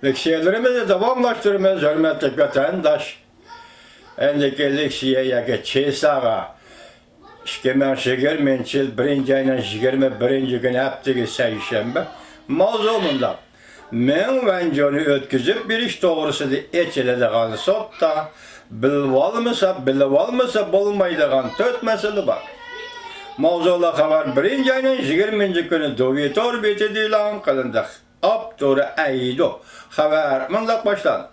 Leksiyelerimizi devamlaştırmamız hürmetli vatandaş. Endeki leksiyeye çeysağa 2020 yıl 1. ayının 21. günü hepteki seyşembe mavzumunda men venconu ötküzüp bir iş doğrusu da eçilediğin sotta bilvalmasa bulmaydıgan 4 mesele var. Mavzula haber 1. ayının 20. günü dovitor biti dilan kılındık. Abdur aydo haber mındak başlan.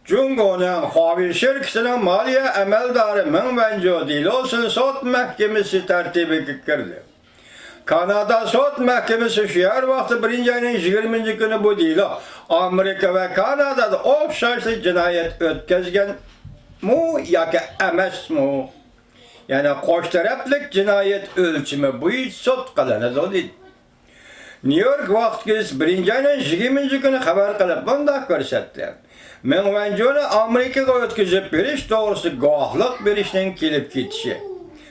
Cungo'nun Huawei şirketinin maliye emeldarı men venco dilosun sot mahkemesi tertibi kirdi. Kanada Sot Mahkemesi şu her vakti 1. ayının 20. günü bu dilo Amerika ve Kanada'da okşaşlı cinayet ötkezgen mu ya ki emes mu? Yani koş taraflık cinayet ölçümü bu hiç sot kalanı değil. New York vakti 1. ayının 20. günü haber kılıp bunda görsettiler. Men venconu Amerika'ya ötküzüp bir iş doğrusu guahlık bir işten kelip gitişi.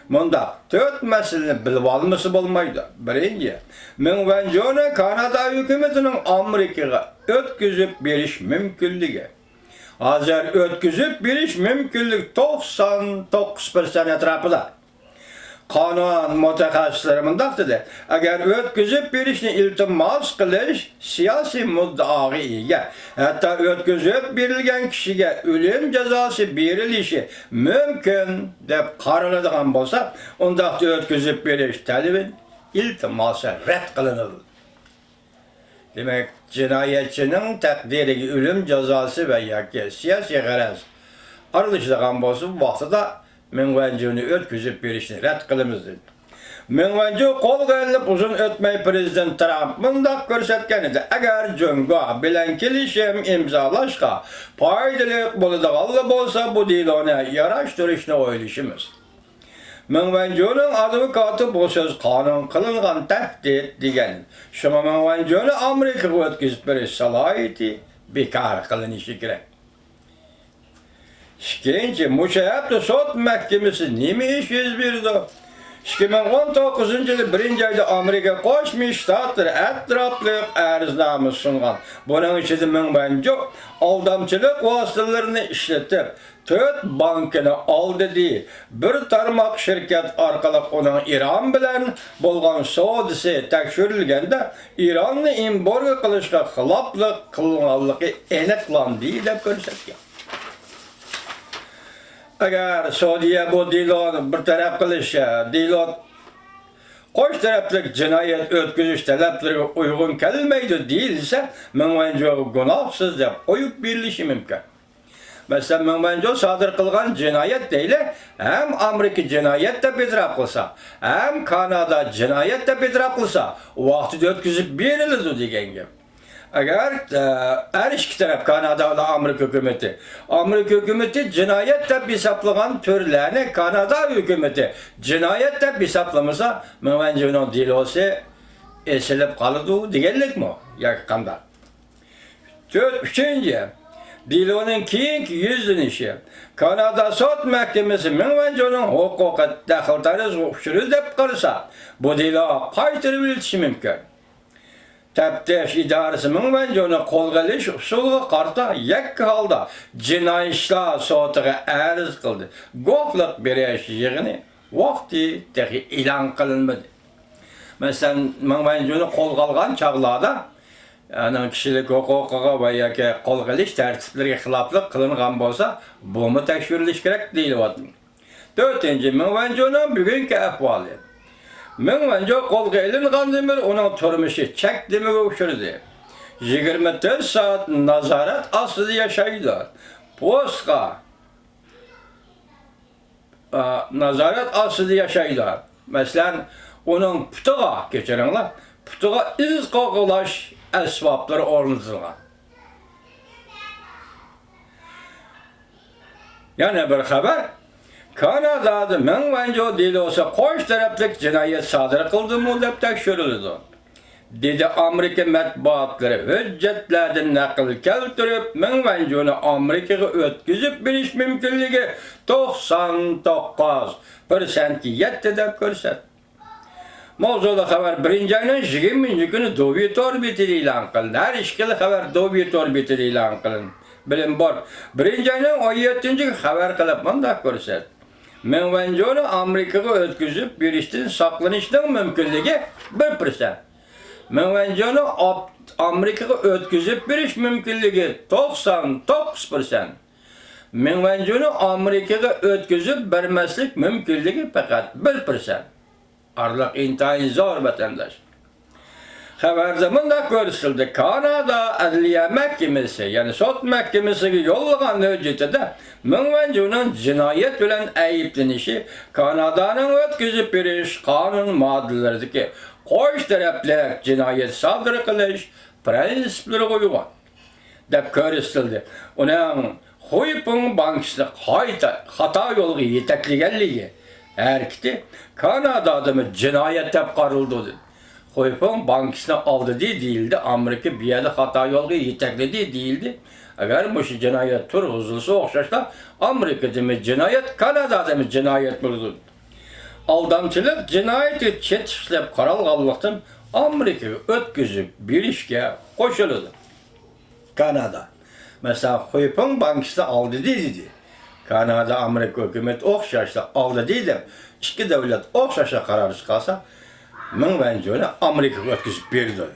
Bunda 4 meseleni bilip alması bulmaydı. Birinci, men venconu Kanada hükümetinin Amerika'ya ötküzüp bir iş mümkünlüğü. Hazır ötküzüp bir iş mümkünlük 99% etrafında. Kanun mütehassisleri dedi. Eğer ötküzüp bir işini iltimas kılış siyasi muddai iyi. Hatta ötküzüp birilgen kişiye ölüm cezası verilişi mümkün dep kararılan bolsa, onda ötküzüp bir iş talebin iltiması red kılınır. Demek cinayetçinin takdiri ölüm cezası veya siyasi garaz aralışılan bolsa vakti da Menvencunu ötküzüp bir işini red kılımızdı. Menvencu kol gelinip uzun ötmey Prezident Trump mındak görsetken idi. Eğer cönga bilen kilişim imzalaşka faydalı buluduğalı bolsa bu değil ona yaraştırışını oyluşumuz. Menvencunun advokatı bu söz kanun kılıngan tehdit digen. Şuna Menvencunu Amerika'ya ötküzüp bir salayeti bekar kılınışı gerek. İkinci, Müşahaplı Sot Mahkemesi nimi iş yüz birdi? 2019 yılı 1. ayda Amerika Koşmuş Ştatları etraflı arıznamı sungan. Bunun içinde menbence aldamçılık vasıtalarını işletip 4 bankını aldı diye bir tarmak şirket arkalık onun İran bilen bolgan sodisi tekşürülgende İran'ı imborga kılışka hılaplık kılınallığı eneklandı diye görsetken. Eğer Suudiye bu dilon bir taraf kılışa, dilon koş taraflık cinayet ötküzüş talepleri uygun gelmeydi değilse menvencu günahsız dep oyup birleşi mümkün. Mesela menvencu sadır kılgan cinayet değil, hem Amerika cinayet de bir taraf kılsa, hem Kanada cinayet de bir taraf kılsa, vakti ötküzüp birildi degen gibi. Eğer her iki taraf Kanada ve Amerika hükümeti cinayette hesaplanan türlerini Kanada hükümeti cinayette hesaplamasa menvencu'nun dili olsa esilip kalıdı diyelik mi? Yakında. Üçüncü, dilinin kiyinki yüzlenişi. Kanada Sot Mahkemesi menvencu'nun hukuku dahiltarız uçuru dep kırsa bu dili kaytırıbilişi mümkün. Teptiş idaresi menvencunu kolgaliş usulü karta yek halda cinayetçiler soğutuğa arız kıldı. Gohlık bir eş yığını vakti tehi ilan kılınmadı. Mesela menvencunu kolgalgan çağlarda yani kişilik hukuka veya ki kolgaliş tertipleri hilaflık kılıngan bolsa bu mu tekşürülüş gerek değil. Dördüncü menvencunun bugünkü ahvali. Menvencu kolga elingan demir onun turmuşu çek demir uçurdu. 24 saat nazaret aslı yaşaydı. Poska nazaret aslı yaşaydı. Mesela onun putuğa geçirenler, putuğa iz kokulaş esvapları ornutulgan. Yani bir haber, Kanada'da menvencu dili olsa koş taraflık cinayet sadır kıldı mı dep tekşürüldü. Dedi Amerika matbuatları hüccetlerden nakil keltirip menvencunu Amerika'ya ötküzüp bir iş mümkünlüğü 99% yetti de görset. Mavzuda haber birinci ayının 20. günü Doviyet orbiti ilan kılın. Her işkili haber Doviyet orbiti ilan kılın. Bilim var. Birinci ayının 17. gün haber kılıp manda görset. Men bence onu Amerika'ya ötküzüp bir işten saklanışının mümkünlüğü 1%. Men bence onu Amerika'ya ötküzüp bir iş mümkünlüğü 99%. Men bence onu Amerika'ya ötküzüp vermezlik mümkünlüğü fakat 1%. Arlık intihayın zor vatandaş. Haberde mında görüşüldü. Kanada Adliye Mahkemesi, yani Sot Mahkemesi yollagan hüccetinde Münvencu'nun cinayet bilen ayıplanışı Kanada'nın ötküzüp biriş kanun maddelerindeki koş taraflı cinayet saldırı kılış prensipleri koyulan. Dep görüşüldü. Onun Huypun bankçılık hata yolu yetekligenliği erkti. Kanada adamı cinayet tep karıldı. Huypun bankçısına aldı değildi. Amerika bir yerde hata yolu yeteklediği değildi. Eğer bu cinayet tur huzurlusu okşaşta Amerika demek cinayet, Kanada demek cinayet buldu. Aldamçılık cinayeti çetişlep karalgallıktan Amerika'ya ötküzüp bir işe koşuldu. Kanada. Mesela Huypun bankçısı aldı dedi. Kanada, Amerika hükümet okşaşta aldı dedim. İki devlet okşaşa karar çıkarsa, ben bence öyle Amerika ötküzüp bir dönü.